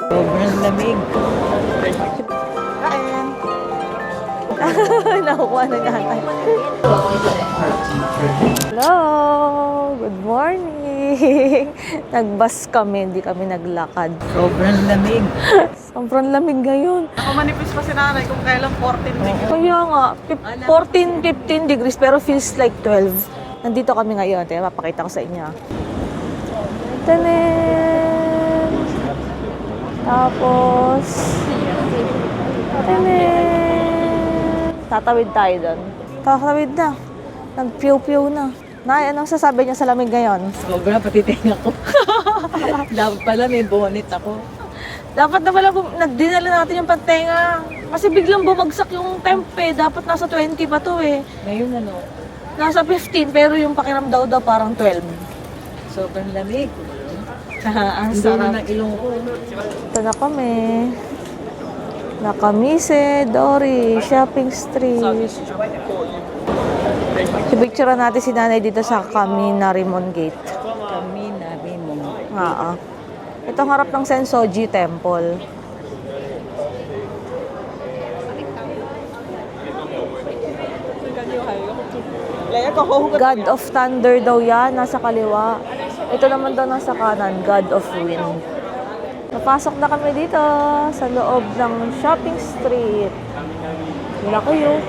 Sobrang lamig. Kain. Nakukuha na nanay. Hello! Good morning! Nagbus kami, hindi kami naglakad. Sobrang lamig. Sobrang lamig ngayon. Ako manipis pa si nanay kung kailan 14 degrees. Kaya nga, 14, 15 degrees pero feels like 12. Nandito kami ngayon. Kaya mapakita ko sa inyo. Tanen! Tapos... Tanen! Tatawid tayo doon. Tatawid na. Nag-piw-piw na. Nay, anong sasabi niya sa lamig ngayon? Sobra, pati tenga ko. Dapat pala may bonnet ako. Dapat na pala dinala natin yung pantenga. Kasi biglang bumagsak yung temp eh. Dapat nasa 20 pa to eh. Ngayon ano, Nasa 15 pero yung pakiramdam daw parang 12. sobrang lamig. Ang Ang sarap sarap. ng ilong ko. Ito na kami. Nakamise, Dory, Shopping Street. Picture natin si nanay dito sa kami na Rimon Gate. Kami nabi mo. Oo. Ito ang harap ng Sensoji Temple. God of Thunder daw yan, nasa kaliwa. Ito naman daw nasa kanan, God of Wind. Napasok na kami dito sa loob ng shopping street. Laki yun.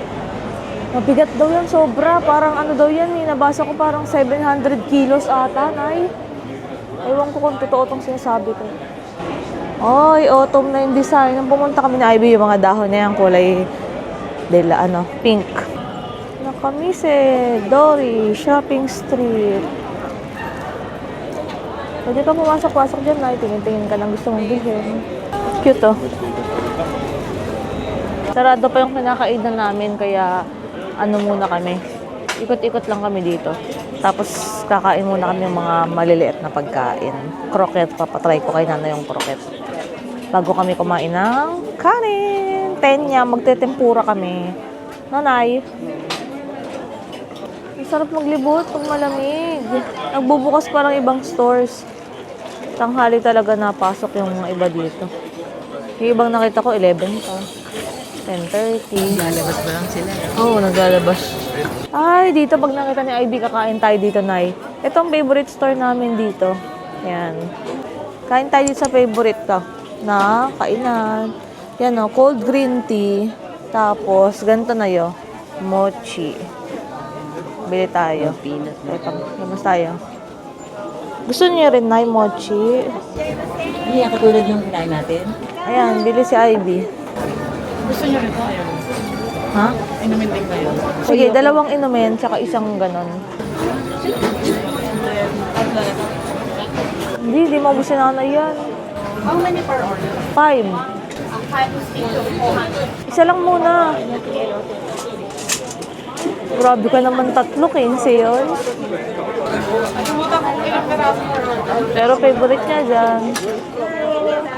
Mabigat daw yan, sobra. Parang ano daw yan, nabasa ko parang 700 kilos ata, nay. Ewan ko kung totoo itong sinasabi ko. Oy, autumn na yung design. Nung pumunta kami na Ivy, yung mga dahon na yan, kulay pink. Nakamise, Dory, Shopping Street. Pwede ka pumasok-pasok dyan, nay. Tingin-tingin ka lang gusto mong bilhin. Cute, oh. Sarado pa yung kinakainan namin, kaya ano muna kami. Ikot-ikot lang kami dito. Tapos kakain muna kami ng mga maliliit na pagkain. Croquette, papatry ko kay nanay yung croquette. Bago kami kumain ng kanin. Tenya, magtetempura kami. Nanay, ang sarap maglibot pag malamig. Nagbubukas parang ibang stores. Tanghali talaga napasok yung mga iba dito. Yung ibang nakita ko, 11 pa. 10:30. Lalabas ba lang sila? Oo, naglalabas. Ay, dito pag nakita ni Ivy, kakain tayo dito, Nay. Ito ang favorite store namin dito. Yan. Kain tayo dito sa favorite ka na kainan. Yan o, cold green tea. Tapos, ganito na yun. Mochi. Bili tayo. Peanut. Ito, labas tayo. Gusto niyo rin, Nay, mochi? Hindi yan katulad yung kinain natin. Ayan, bili si Ivy. Gusto niyo rin ito? Ayaw. Ha? Inumin din kayo. Sige, dalawang inumin, tsaka isang ganon. Hindi maubos si nanay yan. How many per order? 5. Isa lang muna. Grabe ka naman, 3, 15 yun. Nakalimutan ko ilang peraso per order. Pero favorite niya dyan.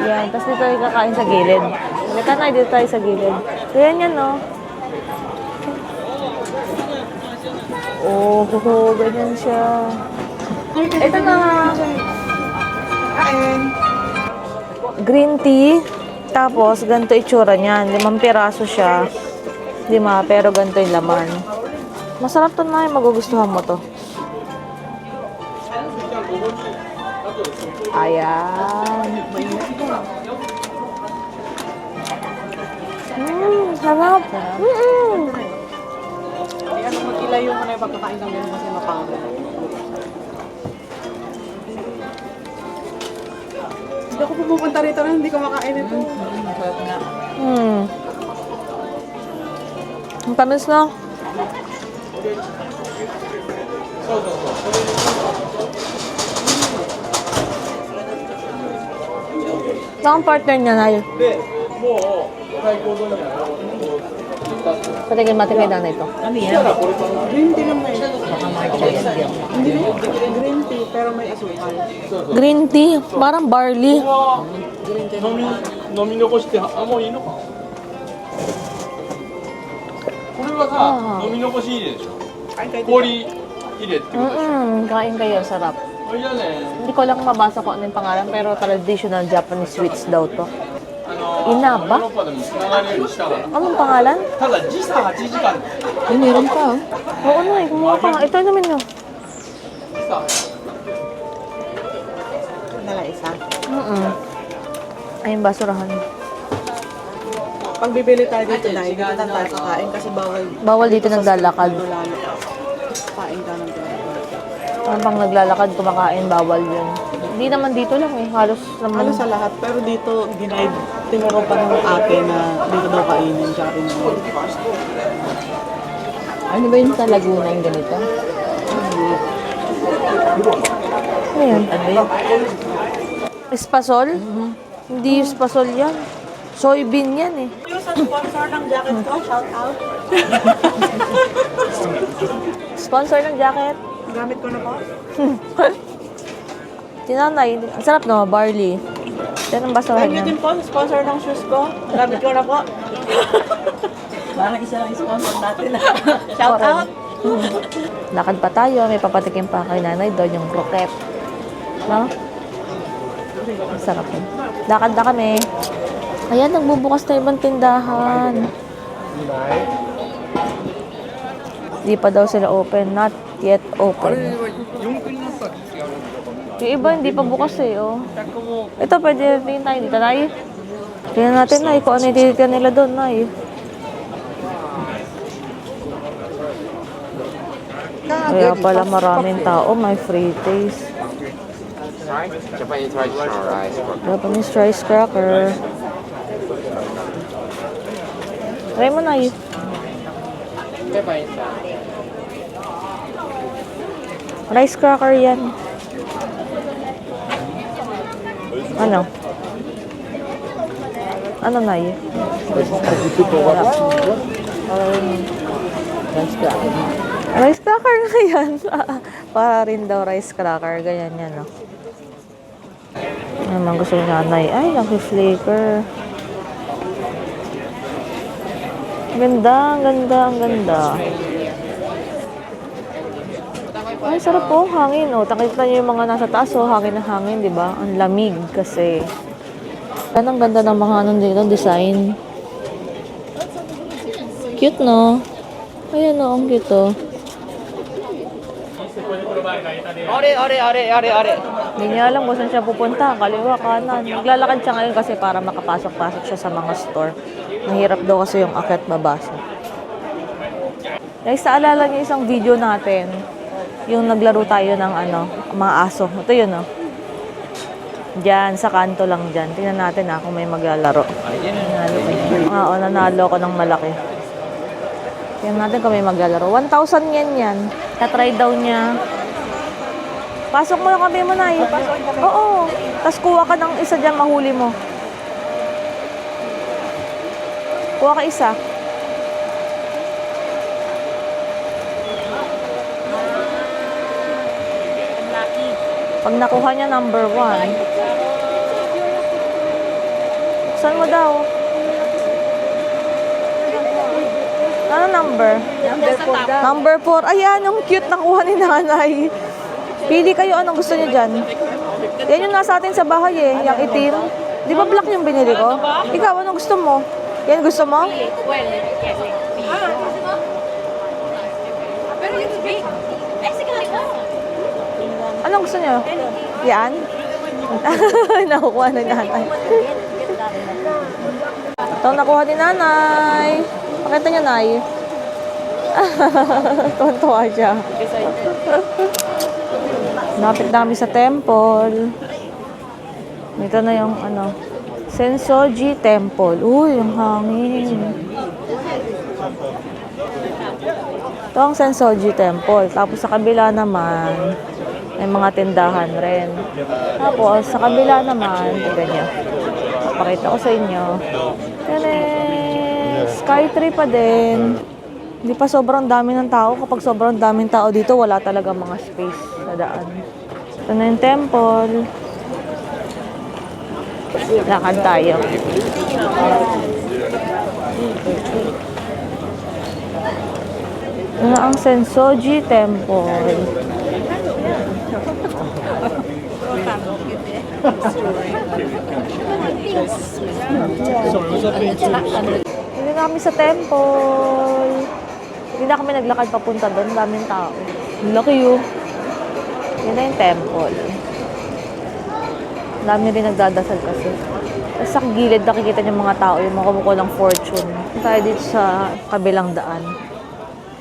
Yan, tapos dito tayo kakain sa gilid. Halika na, dito tayo sa gilid. Ganyan yan, no? Oh, ganyan siya. Ito na. Kain. Green tea. Tapos, ganito itsura niyan. 5 piraso siya. 5, pero ganito yung laman. Masarap to na, magugustuhan mo to. Ayan. Sarap. Ay, ano, mag-ilayo mo na yung pagkakain ng ganun kasi mapangit. Hindi ako pupunta rito na hindi ko makain ito. Masarap nga. Ang tamis na. Saan ang partner niya, Nay? Patigil mati kay nanay ito. Ano yan? Green tea lang may. Baka matcha yan. Hindi na green tea pero may asukal. Green tea. Parang barley. 飲み残してあもういいのかこれはさ飲み残し入れでしょ氷入れってことでしょ Kain kayo. Sarap. Hindi ko lang mabasa kung ano yung pangalan, pero traditional Japanese sweets daw to. Inaba? ヨーロッパでもつながるようにしたから。 Anong pangalan? ただ時差8時間。 Ay, meron pa oh. Oo na, kumuha ka nga. Ito naman nyo. 時差。 Nala isa. Ayun, basurahan. Pag bibili tayo dito na, hindi na tayo kakain kasi bawal. Bawal dito naglalakad. Lalo. Kain ka ng Ang pang naglalakad, kumakain, bawal yun. Hindi naman dito lang eh. Halos naman. Halos sa lahat, pero dito, ginaid, tinuro pa ng ate na dito daw kainin, tsaka inumin. Ano ba yung sa Laguna yung ganito? Ano yun? Ano yun? Espasol? Hindi espasol yan. Soybean yan eh. Yung sa sponsor ng jacket ko, shout out. Sponsor ng jacket. Gamit ko na po. Tinanay. Ang sarap no, barley. Yan ang basurahan Thank you niya. din po, sponsor ng shoes ko. Gamit ko na po. Parang isa lang yung sponsor natin. Shout out. Lakad pa tayo. May papatikim pa kay nanay doon yung croquette. No? Ang sarap yun. Lakad na kami. Ayan, nagbubukas na ibang tindahan. Di pa daw sila open. Not yet open. Yung iba hindi pa bukas eh. Oh. Ito, pwede rin tayo dito, Nay. Tingnan natin, Nay, kung ano yung titigan nila doon, Nay. Kaya pala maraming tao, may free taste. Japanese rice rice. Japanese rice cracker. Try mo, Nay. Rice cracker yan. Ano? Ano, Nay? Rice cracker. Rice cracker nga yan. Para rin daw rice cracker. Ganyan yan, no? Ano naman gusto ni nanay? Ay, naki-flaker. Ganda, ang ganda, ang ganda. Ay, sarap po, hangin, oh. Takita niyo yung mga nasa taas, oh. Hangin na hangin, di ba? Ang lamig kasi. Yan ang ganda ng mga anong dito, design. Cute, no? Ayan, oh, ang cute, oh. Hindi niya alam kung saan siya pupunta. Kaliwa, kanan. Naglalakad siya ngayon kasi para makapasok-pasok siya sa mga store. Mahirap daw kasi yung akyat babasa. Guys, naalala niyo isang video natin. Yung naglaro tayo ng ano, mga aso. Ito yun, oh. Diyan, sa kanto lang dyan. Tingnan natin kung may maglalaro. Nanalo ko yun. Oo, nanalo ko ng malaki. Tingnan natin kung may maglalaro. 1,000 yen yan. Tatry daw niya. Pasok mo yung kami mo, Nay. Oo. Tapos kuha ka ng isa dyan, mahuli mo. Kuha ka isa. Pag nakuha niya, number 1. Saan mo daw? Ano number? Number 4. Ayan, yung cute nakuha ni nanay. Pili kayo, anong gusto niyo dyan? Yan yung nasa atin sa bahay eh, yung itim. Di ba black yung binili ko? Ikaw, anong gusto mo? Yan gusto mo? Anong gusto niyo? Yan? Nakukuha ni nanay. Ito nakuha ni nanay. Pakita niyo, Nay. Tuwan-tuwa siya. Napit namin sa temple. Ito na yung ano, Sensoji Temple. Uy, yung hangin. Ito ang Sensoji Temple. Tapos sa kabila naman, may mga tindahan rin. Tapos sa kabila naman, tignan nyo. Papakita ko sa inyo. Skytree pa din. Hindi pa sobrang dami ng tao. Kapag sobrang daming tao dito, wala talaga mga space sa daan. Ito na yung temple. Lakad tayo. Ito na ang Sensoji Temple. Hindi na kami sa temple. Hindi na kami naglakad papunta doon. Daming tao. Ang laki yun. Yun na yung temple. Dami rin nagdadasal kasi. Tapos sa gilid, nakikita niyo mga tao, yung mga kumukuha ng fortune. Tayo dito sa kabilang daan.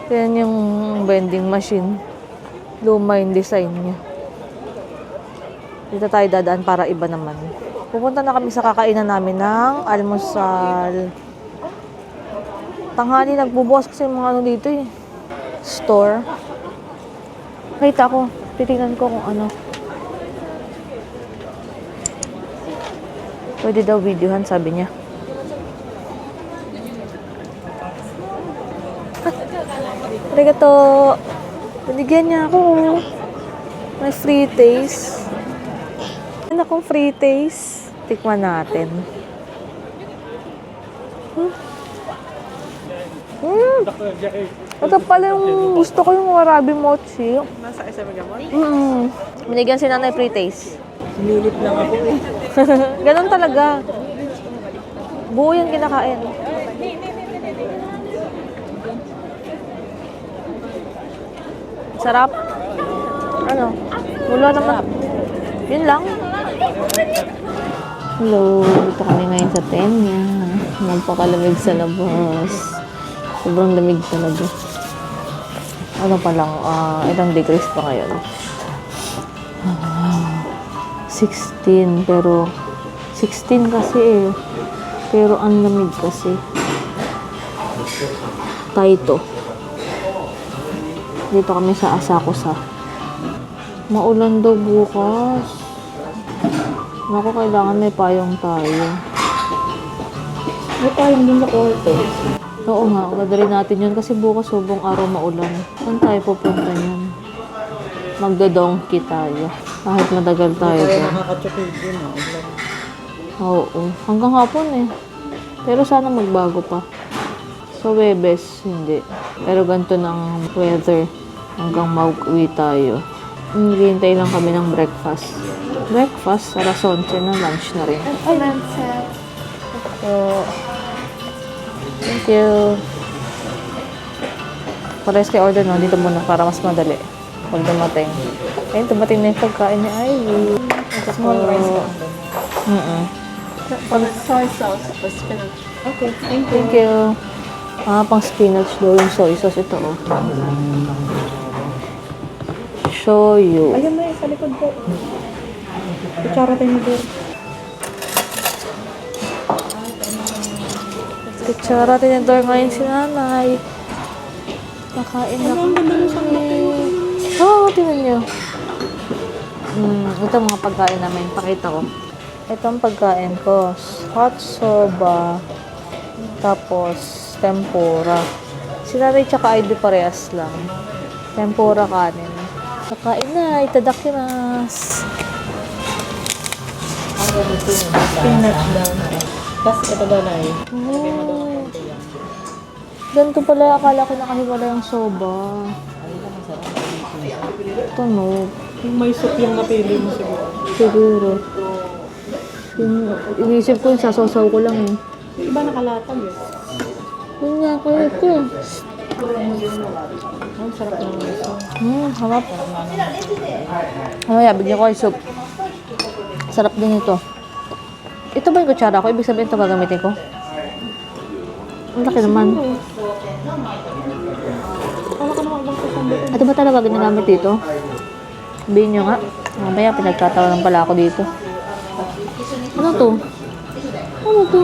Yan yung vending machine. Luma yung design niya. Dito tayo dadaan para iba naman. Pupunta na kami sa kakainan namin ng almusal. Tanghali nagbubukas kasi yung mga ano dito eh. Store. Nakita ko. Titignan ko kung ano. Pwede daw videohan, sabi niya. Arigato. Binigyan niya ako. May free taste. Ano akong free taste? Tikman natin. Ito pala yung gusto ko, yung warabi mochi. Nasa SM Gamon? Binigyan si nanay free taste. Sinilip lang ako eh. Ganon talaga. Buo yan kinakain. Sarap. Ano? Wala naman. Yun lang. Hello. Dito kami ngayon sa Tenya. Napakalamig sa labas. Sobrang lamig talaga. Ano pa lang, ilang degrees pa ngayon? 16, pero 16 kasi eh. Pero ang lamig kasi. Taito. Dito kami sa Asakusa. Maulan daw bukas. Naku, kailangan may payong tayo. May tayong din na kwarto. Oo nga, gadari natin yun kasi bukas subong araw maulan. Saan tayo pupunta niyan? Magdodongki tayo. Kahit matagal tayo Kaya doon. nakaka-chocolate din ah. Oo, hanggang hapon eh. Pero sana magbago pa. So, Webes, hindi. Pero ganito ng weather. Hanggang mag-uwi tayo. Hintay lang kami ng breakfast. Breakfast, alas 11 na, lunch na rin. Ay, so, thank you. Pares kay order no, dito muna para mas madali. Huwag dumating. Ayun, dumating na yung pagkain ni Ivy. Small rice ka. Soy sauce, tapos spinach. Okay, thank you. Thank you. Pang spinach daw yung soy sauce. Ito, oh. Shoyu. Ayun na sa likod ko. Kutsara tayo mo doon. Kutsara, tinidor ngayon si nanay. Nakain na kami. Oo, tinan nyo. Ito mga pagkain namin. Pakita ko. Ito ang pagkain ko. Hot soba. Tapos, tempura. Si nanay tsaka Ivy parehas lang. Tempura kanin. Nakain na. Itadakimasu. Spinach daw. Tapos ito daw na eh. Oh. Ganito pala. Akala ko nakahiwala yung soba. Tunog. Yung may soup yung napili mo siguro. Siguro. Yung inisip ko, yung sasaw-saw ko lang eh. Yung iba nakalatag eh. Yun nga, kaya ito eh. Ang sarap ng miso. Harap. Mamaya, bigyan ko ay soup. Sarap din ito. Ito ba yung kutsara ko? Ibig sabihin ito gagamitin ko? Ang laki naman. Ito ba talaga ginagamit dito? Sabihin nyo nga. Mamaya, pinagtatawanan pala ako dito. Ano to? Ano to?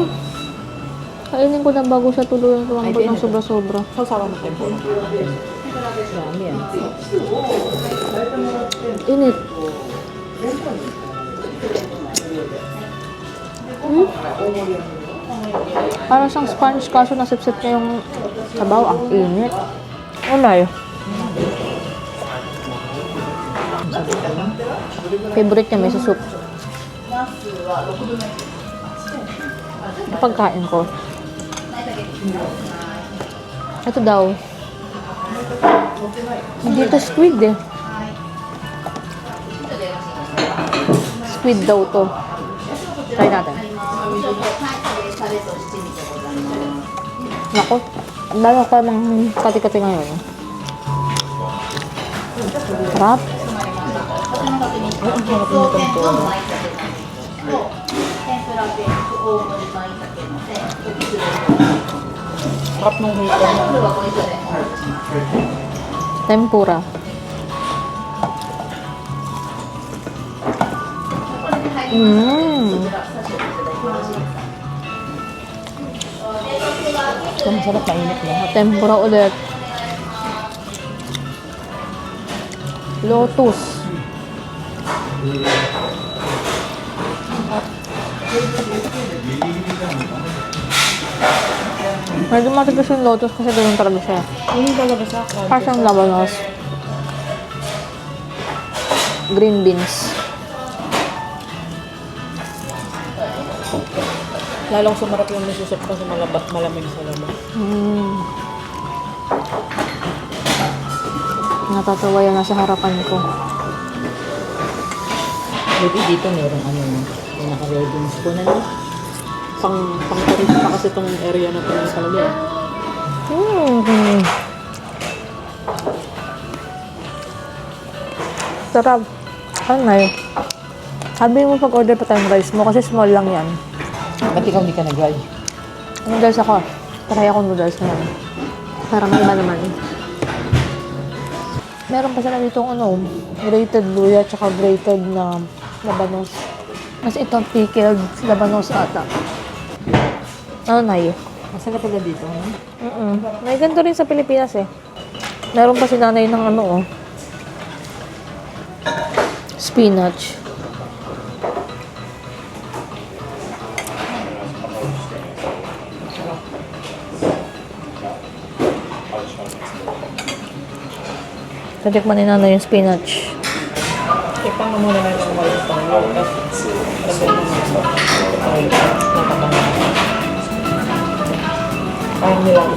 Kainin ko na bago sa tuluyan ko ng sobra-sobra. Sausawa mo tempo. Dami yan. Init. Parang siyang sponge kaso nasipsip na yung sabaw. Ang init. Wala yun. Favorite niya may sa soup. Pagkain ko. Ito daw. Hindi ito squid eh. squid daw to. Try natin. Nako, lalo ka ng kati-kati ngayon. Sarap. Sarap ng hito. Tempura. Ang sarap, mainit na. Tempura ulit. Lotus. Medyo matigas yung lotus kasi ganun talaga siya. Yun talaga sa akin. Parang siyang labanos. Green beans. Lalong sumarap yung miso soup kasi malamig sa labas. Natatawa yung nasa harapan ko. Buti dito meron ano, yung naka-ready na spoon na lang. Pang-turista kasi itong area na ito sa Kalali. Sarap. Ano na yun? Sabi mo pag-order pa tayong rice mo kasi small lang yan. Ba't ikaw hindi ka nag-ride? Noodles ako. Try ako noodles ngayon. Para may iba naman. Meron pa sila dito ano, grated luya tsaka grated na labanos. Mas ito pickled labanos ata. Ano na yun? Masarap pala dito. May ganito rin sa Pilipinas eh. Meron pa si nanay ng ano oh. Spinach. Tatikman ni nanay yung spinach. Ipang na muna na yung walang panglaw. Tapos, lagay mo na sa nakatanga. Parang nilang